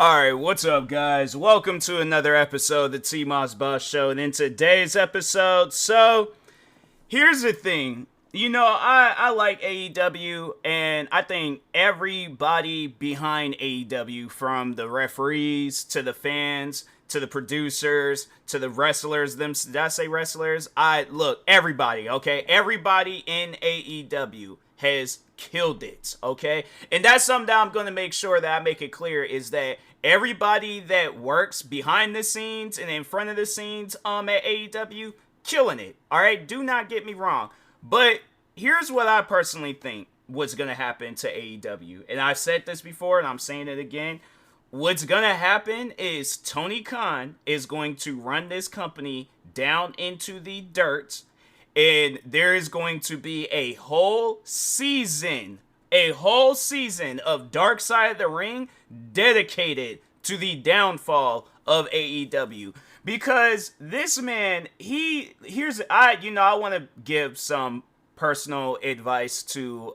Alright, what's up, guys? Welcome to another episode of the T-Moss Boss Show. And in today's episode, here's the thing. I like AEW, and I think everybody behind AEW, from the referees to the fans to the producers to the wrestlers, did I say wrestlers? Everybody, okay? Everybody in AEW has killed it, okay? And that's something that I'm going to make sure that I make it clear, is that everybody that works behind the scenes and in front of the scenes at AEW, killing it, all right? Do not get me wrong. But here's what I personally think what's going to happen to AEW. And I've said this before, and I'm saying it again. What's going to happen is Tony Khan is going to run this company down into the dirt, and there is going to be a whole season of Dark Side of the Ring dedicated to the downfall of AEW. Because this man, I want to give some personal advice to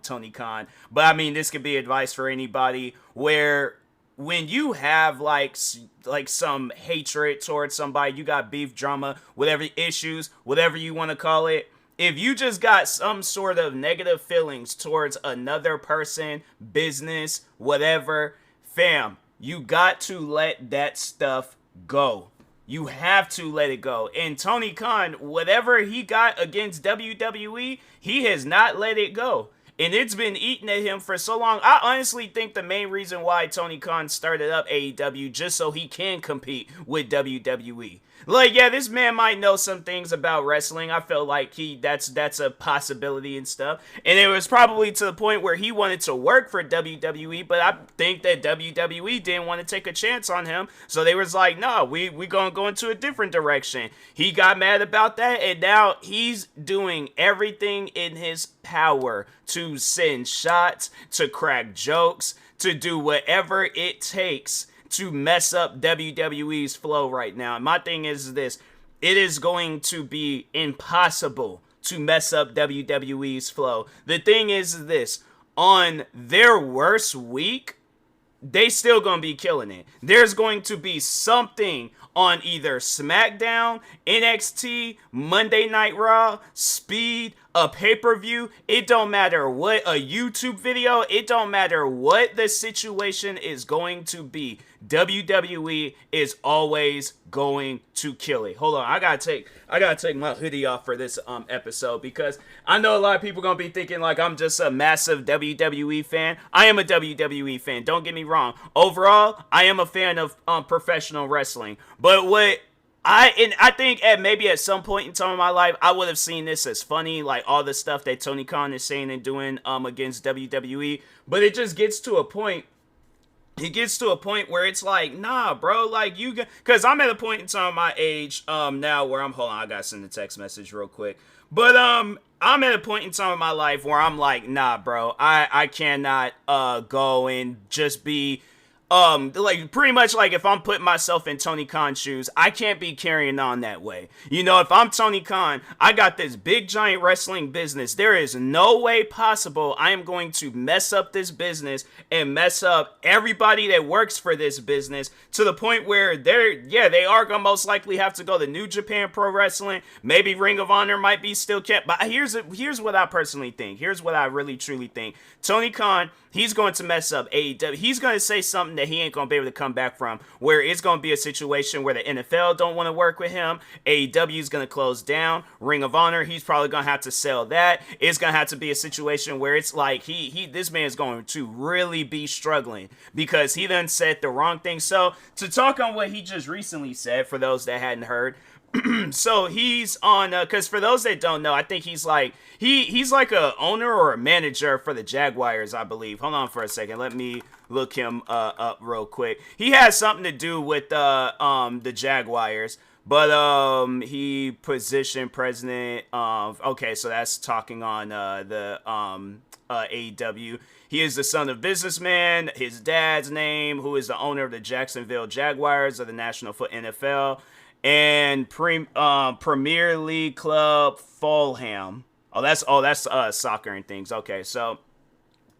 Tony Khan, but I mean, this could be advice for anybody, where when you have like some hatred towards somebody, you got beef, drama, whatever issues, whatever you want to call it, if you just got some sort of negative feelings towards another person, business, whatever, fam, you got to let that stuff go. You have to let it go. And Tony Khan, whatever he got against WWE, he has not let it go. And it's been eating at him for so long. I honestly think the main reason why Tony Khan started up AEW, just so he can compete with WWE. Like, yeah, this man might know some things about wrestling. I feel like that's a possibility and stuff. And it was probably to the point where he wanted to work for WWE, but I think that WWE didn't want to take a chance on him. So they was like, no, we gonna go into a different direction. He got mad about that, and now he's doing everything in his power to send shots, to crack jokes, to do whatever it takes to mess up WWE's flow right now. And my thing is this: it is going to be impossible to mess up WWE's flow. The thing is this: on their worst week, they still gonna be killing it. There's going to be something on either SmackDown, NXT, Monday Night Raw, Speed, a pay-per-view. It don't matter what, a YouTube video. It don't matter what the situation is going to be. WWE is always going to kill it. Hold on, I gotta take my hoodie off for this episode, because I know a lot of people gonna be thinking like I'm just a massive WWE fan. I am a WWE fan, don't get me wrong. Overall, I am a fan of professional wrestling. But I think maybe at some point in time in my life, I would have seen this as funny, like all the stuff that Tony Khan is saying and doing against WWE. But it just gets to a point. It gets to a point where it's like, nah, bro, like because I'm at a point in time my age now where hold on, I gotta send a text message real quick. But I'm at a point in time in my life where I'm like, nah, bro, I cannot go and just be like pretty much like if I'm putting myself in Tony Khan's shoes, I can't be carrying on that way. You know, if I'm Tony Khan, I got this big giant wrestling business. There is no way possible I am going to mess up this business and mess up everybody that works for this business to the point where they are gonna most likely have to go to New Japan Pro Wrestling. Maybe Ring of Honor might be still kept. But here's what I personally think. Here's what I really truly think. Tony Khan, he's going to mess up AEW. He's going to say something that he ain't going to be able to come back from, where it's going to be a situation where the NFL don't want to work with him. AEW is going to close down. Ring of Honor, he's probably going to have to sell that. It's going to have to be a situation where it's like this man's going to really be struggling because he done said the wrong thing. So to talk on what he just recently said, for those that hadn't heard, so he's on, because for those that don't know, I think he's like a owner or a manager for the Jaguars, I believe. Hold on for a second. Let me look him up real quick. He has something to do with the Jaguars, but he positioned president of, okay, so that's talking on the AEW. He is the son of businessman. His dad's name, who is the owner of the Jacksonville Jaguars of the National NFL. And Premier League club Fulham. Oh, that's soccer and things. Okay, so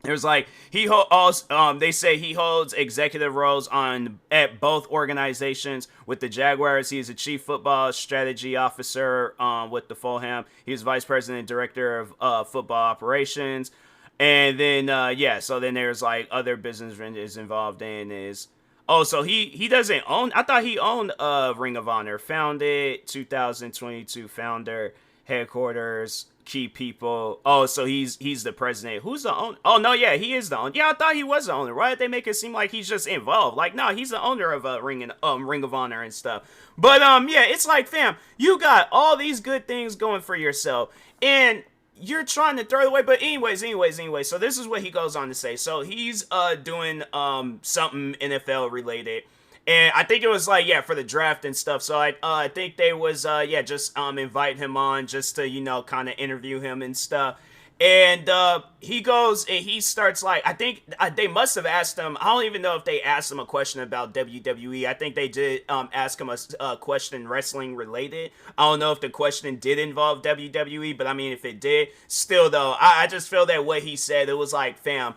There's like they say he holds executive roles on at both organizations. With the Jaguars, he is a chief football strategy officer with the Fulham. He is vice president and director of football operations. And then so then there's like other business is involved in is so he doesn't own. I thought he owned Ring of Honor. Founded 2022 founder, headquarters, key people. Oh, so he's the president. Who's the owner? Oh no, yeah, he is the owner. Yeah, I thought he was the owner. Why did they make it seem like he's just involved? Like, no, he's the owner of Ring of Honor and stuff. But yeah, it's like, fam, you got all these good things going for yourself, and you're trying to throw it away. But anyways, so this is what he goes on to say. So he's doing something NFL related, and I think it was like, yeah, for the draft and stuff. So I think they was just invite him on just to kind of interview him and stuff. And he goes and he starts like, I think they must have asked him. I don't even know if they asked him a question about WWE. I think they did ask him a question wrestling related. I don't know if the question did involve WWE, but I mean, if it did, still though, I just feel that what he said, it was like, fam,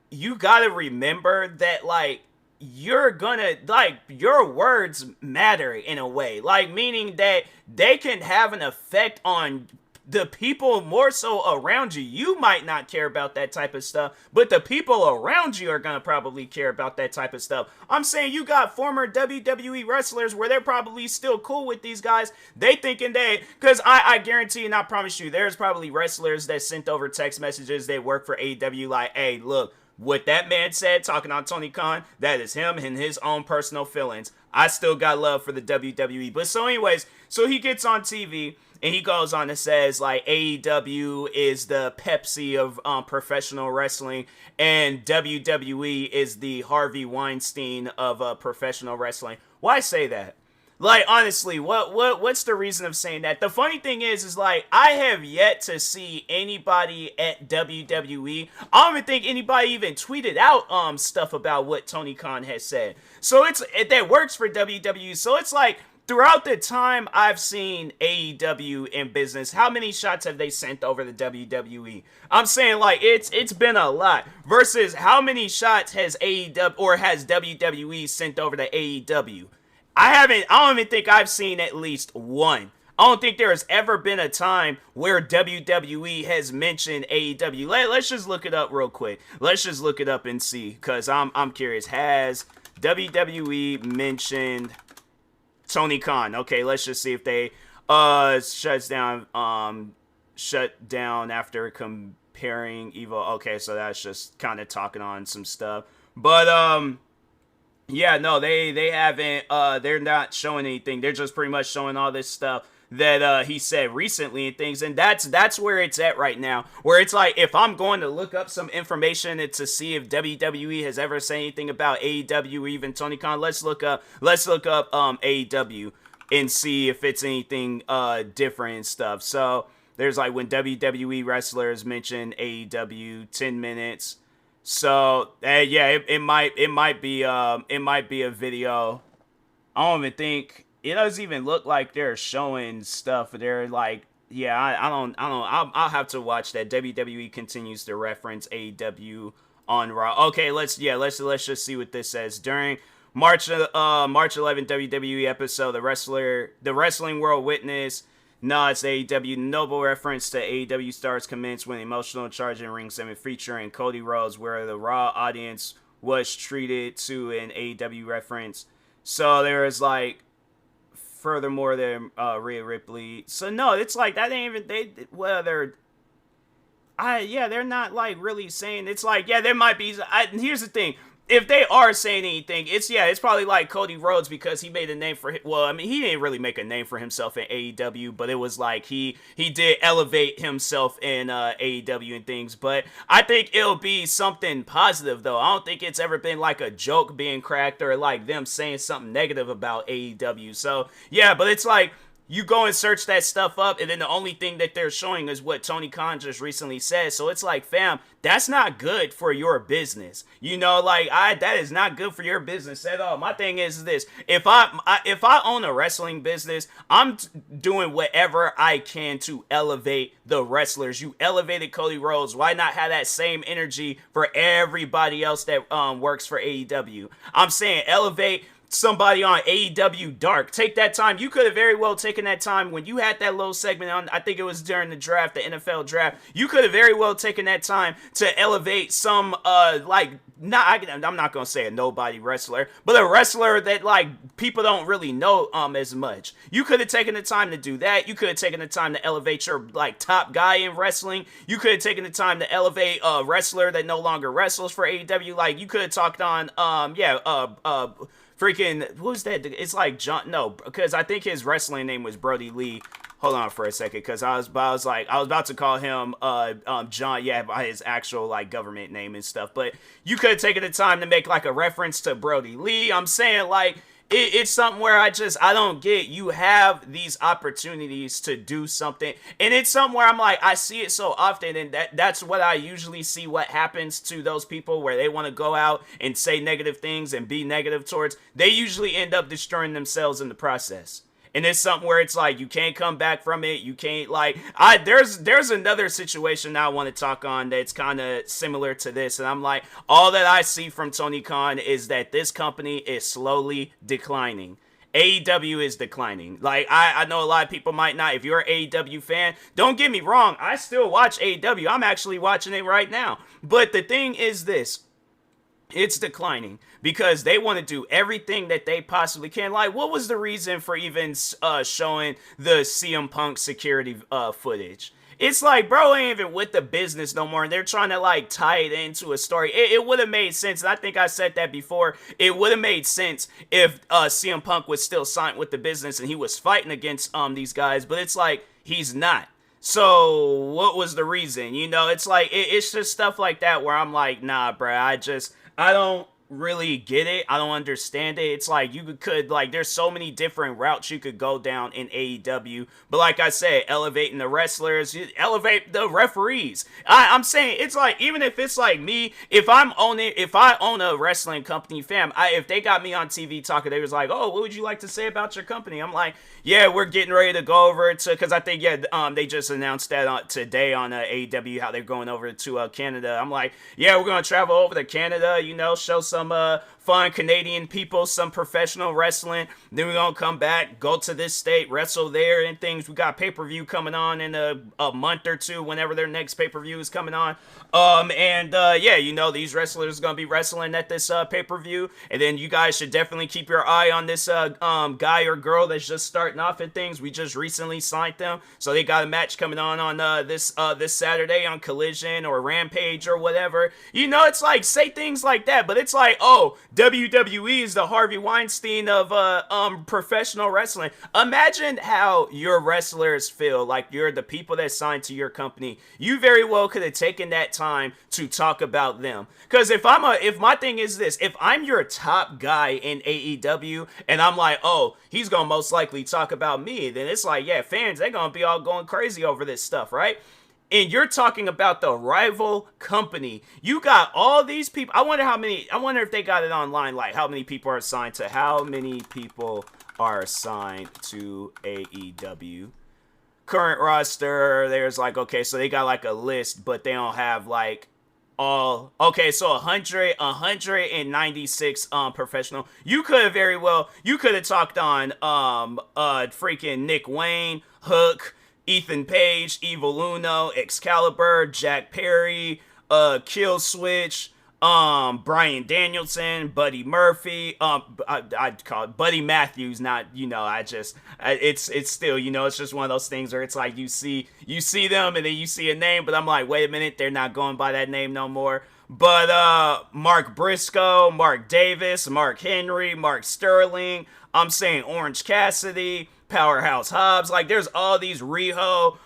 you gotta remember that, like, you're gonna, like, your words matter in a way, like, meaning that they can have an effect on the people more so around you. You might not care about that type of stuff, but the people around you are gonna probably care about that type of stuff. I'm saying you got former WWE wrestlers where they're probably still cool with these guys. They thinking that, because I guarantee and I promise you, there's probably wrestlers that sent over text messages that work for AEW like, hey, look, what that man said talking on Tony Khan, that is him and his own personal feelings. I still got love for the WWE. But so anyways, so he gets on TV and he goes on and says, like, AEW is the Pepsi of professional wrestling, and WWE is the Harvey Weinstein of professional wrestling. Why say that? Like, honestly, what's the reason of saying that? The funny thing is like, I have yet to see anybody at WWE. I don't even think anybody even tweeted out stuff about what Tony Khan has said. So that works for WWE. So it's like, throughout the time I've seen AEW in business, how many shots have they sent over the WWE? I'm saying, like, it's been a lot. Versus how many shots has AEW or has WWE sent over to AEW? I don't even think I've seen at least one. I don't think there has ever been a time where WWE has mentioned AEW. Let's just look it up real quick. Let's just look it up and see, because I'm curious. Has WWE mentioned Tony Khan? Okay, let's just see if they shut down after comparing Evil. Okay, so that's just kind of talking on some stuff. But yeah, no, they haven't, they're not showing anything. They're just pretty much showing all this stuff that he said recently and things, and that's where it's at right now, where it's like, if I'm going to look up some information to see if WWE has ever said anything about AEW or even Tony Khan, let's look up AEW and see if it's anything different and stuff. So there's like, when WWE wrestlers mention AEW, 10 minutes. So yeah, it might be a video. I don't even think it doesn't even look like they're showing stuff. They're like, yeah, I don't. I'll have to watch that. WWE continues to reference AEW on Raw. Okay, let's just see what this says. During March 11 WWE episode, the Wrestling World witnessed. No, it's AEW. Noble reference to AEW stars commenced when emotional charge in Ring 7 featuring Cody Rhodes, where the Raw audience was treated to an AEW reference. So there was like, furthermore, there Rhea Ripley. So no, it's like, that ain't even, they're not like really saying, it's like, yeah, there might be, here's the thing. If they are saying anything, it's probably like Cody Rhodes, because he made a name for him. Well, I mean, he didn't really make a name for himself in AEW, but it was like he did elevate himself in AEW and things. But I think it'll be something positive, though. I don't think it's ever been like a joke being cracked or like them saying something negative about AEW. So yeah, but it's like, you go and search that stuff up, and then the only thing that they're showing is what Tony Khan just recently said. So it's like, fam, that's not good for your business. You know, like that is not good for your business at all. My thing is this: if I own a wrestling business, I'm doing whatever I can to elevate the wrestlers. You elevated Cody Rhodes. Why not have that same energy for everybody else that works for AEW? I'm saying elevate somebody on AEW Dark. Take that time. You could have very well taken that time when you had that little segment on, I think it was during the draft, the NFL draft. You could have very well taken that time to elevate some, I'm not going to say a nobody wrestler, but a wrestler that, like, people don't really know as much. You could have taken the time to do that. You could have taken the time to elevate your, like, top guy in wrestling. You could have taken the time to elevate a wrestler that no longer wrestles for AEW. Like, you could have talked on, freaking, who's that? It's like John, no, because I think his wrestling name was Brody Lee. Hold on for a second, because I was about to call him John, yeah, by his actual, like, government name and stuff. But you could have taken the time to make, like, a reference to Brody Lee. I'm saying, like, it's something where I don't get. You have these opportunities to do something, and it's something where I'm like, I see it so often, and that's what I usually see what happens to those people where they want to go out and say negative things and be negative towards. They usually end up destroying themselves in the process. And it's something where it's like, you can't come back from it. You can't, like, there's another situation I want to talk on that's kind of similar to this. And I'm like, all that I see from Tony Khan is that this company is slowly declining. AEW is declining. Like, I know a lot of people might not. If you're an AEW fan, don't get me wrong. I still watch AEW. I'm actually watching it right now. But the thing is this. It's declining because they want to do everything that they possibly can. Like, what was the reason for even showing the CM Punk security footage? It's like, bro ain't even with the business no more, and they're trying to, like, tie it into a story. It would have made sense, and I think I said that before. It would have made sense if CM Punk was still signed with the business and he was fighting against these guys, but it's like, he's not. So, what was the reason? You know, it's like, it's just stuff like that where I'm like, nah, bro, I don't really get it. I don't understand it. It's like you could, like, there's so many different routes you could go down in AEW. But like I said, elevating the wrestlers, elevate the referees. I'm saying, it's like, even if it's like me, if I own a wrestling company, fam, if they got me on TV talking, they was like, oh, what would you like to say about your company? I'm like, yeah, we're getting ready to go over to, because I think, they just announced that today on AEW, how they're going over to Canada. I'm like, yeah, we're going to travel over to Canada, you know, show some fun Canadian people, some professional wrestling. Then we're going to come back, go to this state, wrestle there and things. We got pay-per-view coming on in a month or two, whenever their next pay-per-view is coming on. Yeah, you know, these wrestlers are going to be wrestling at this pay-per-view. And then you guys should definitely keep your eye on this guy or girl that's just starting off and things. We just recently signed them. So they got a match coming on this Saturday on Collision or Rampage or whatever. You know, it's like, say things like that, but it's like, oh, WWE is the Harvey Weinstein of professional wrestling. Imagine how your wrestlers feel, like you're the people that signed to your company. You very well could have taken that time to talk about them. Because if my thing is this, if I'm your top guy in AEW and I'm like, oh, he's gonna most likely talk about me, then it's like, yeah, fans, they're gonna be all going crazy over this stuff, right? And you're talking about the rival company. You got all these people. I wonder if they got it online, like how many people are assigned to AEW. Current roster, there's like, okay, so they got like a list, but they don't have like all. Okay, so 196 professional. You could have talked on freaking Nick Wayne, Hook, Ethan Page, Evil Uno, Excalibur, Jack Perry, Kill Switch, Bryan Danielson, Buddy Murphy, I'd call it Buddy Matthews, not, you know, it's still, you know, it's just one of those things where it's like you see them and then you see a name, but I'm like, wait a minute, they're not going by that name no more. But Mark Briscoe, Mark Davis, Mark Henry, Mark Sterling, I'm saying Orange Cassidy, Powerhouse Hobbs, like there's all these Riho,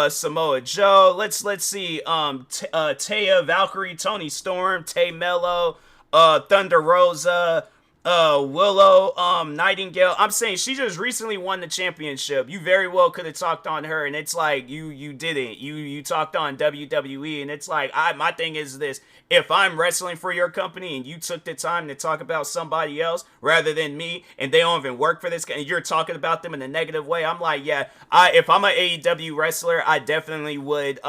Samoa Joe, let's see, Taya Valkyrie, Tony Storm, Tay Mello, Thunder Rosa, Willow Nightingale. I'm saying she just recently won the championship. You very well could have talked on her, and it's like you didn't. You talked on WWE, and it's like my thing is this: if I'm wrestling for your company and you took the time to talk about somebody else rather than me, and they don't even work for this, and you're talking about them in a negative way, I'm like, yeah, if I'm an AEW wrestler, I definitely would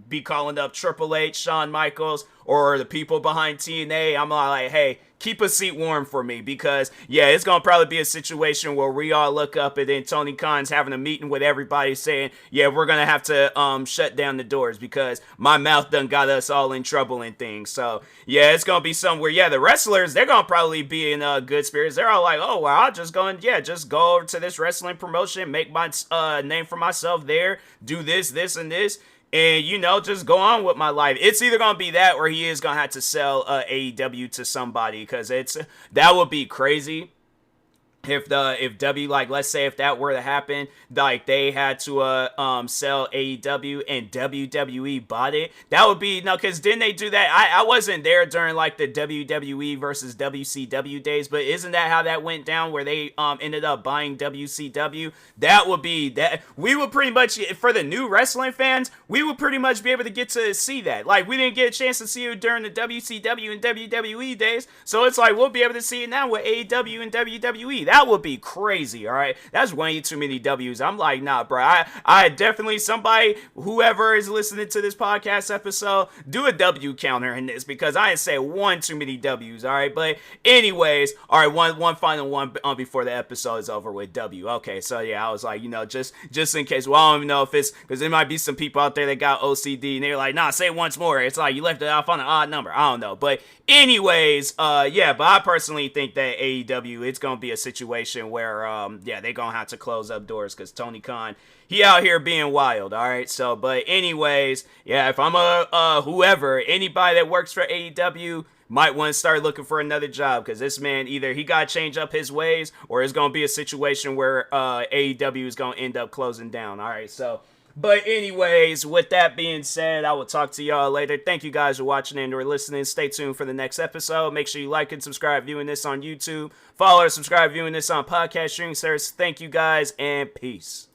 be calling up Triple H, Shawn Michaels, or the people behind TNA. I'm like, hey, keep a seat warm for me, because yeah, it's gonna probably be a situation where we all look up and then Tony Khan's having a meeting with everybody saying, yeah, we're gonna have to shut down the doors because my mouth done got us all in trouble and things. So yeah, it's gonna be somewhere. Yeah, the wrestlers, they're gonna probably be in good spirits. They're all like, oh well, I'll just go and just go over to this wrestling promotion, make my name for myself there, do this and this, and, just go on with my life. It's either going to be that or he is going to have to sell AEW to somebody, because that would be crazy. If W, like, let's say if that were to happen, like they had to sell AEW and WWE bought it, that would be, no, because didn't they do that? I wasn't there during like the WWE versus WCW days, but isn't that how that went down, where they ended up buying WCW? That would be that. We would pretty much, for the new wrestling fans, we would pretty much be able to get to see that. Like, we didn't get a chance to see it during the WCW and WWE days, so it's like we'll be able to see it now with AEW and WWE. That would be crazy, all right? That's way too many W's. I'm like, nah, bro. I definitely, somebody, whoever is listening to this podcast episode, do a W counter in this, because I ain't say one too many W's, all right? But anyways, all right, one final one before the episode is over with W. Okay, so yeah, I was like, just in case. Well, I don't even know if it's, because there might be some people out there that got OCD, and they're like, nah, say it once more. It's like you left it off on an odd number. I don't know. But anyways, yeah, but I personally think that AEW, it's going to be a situation where, they're going to have to close up doors, because Tony Khan, he out here being wild, all right? So, but anyways, yeah, if I'm whoever, anybody that works for AEW might want to start looking for another job, because this man, either he got to change up his ways, or it's going to be a situation where AEW is going to end up closing down, all right? So, but anyways, with that being said, I will talk to y'all later. Thank you guys for watching and or listening. Stay tuned for the next episode. Make sure you like and subscribe viewing this on YouTube. Follow or subscribe viewing this on podcast streaming service. Thank you guys, and peace.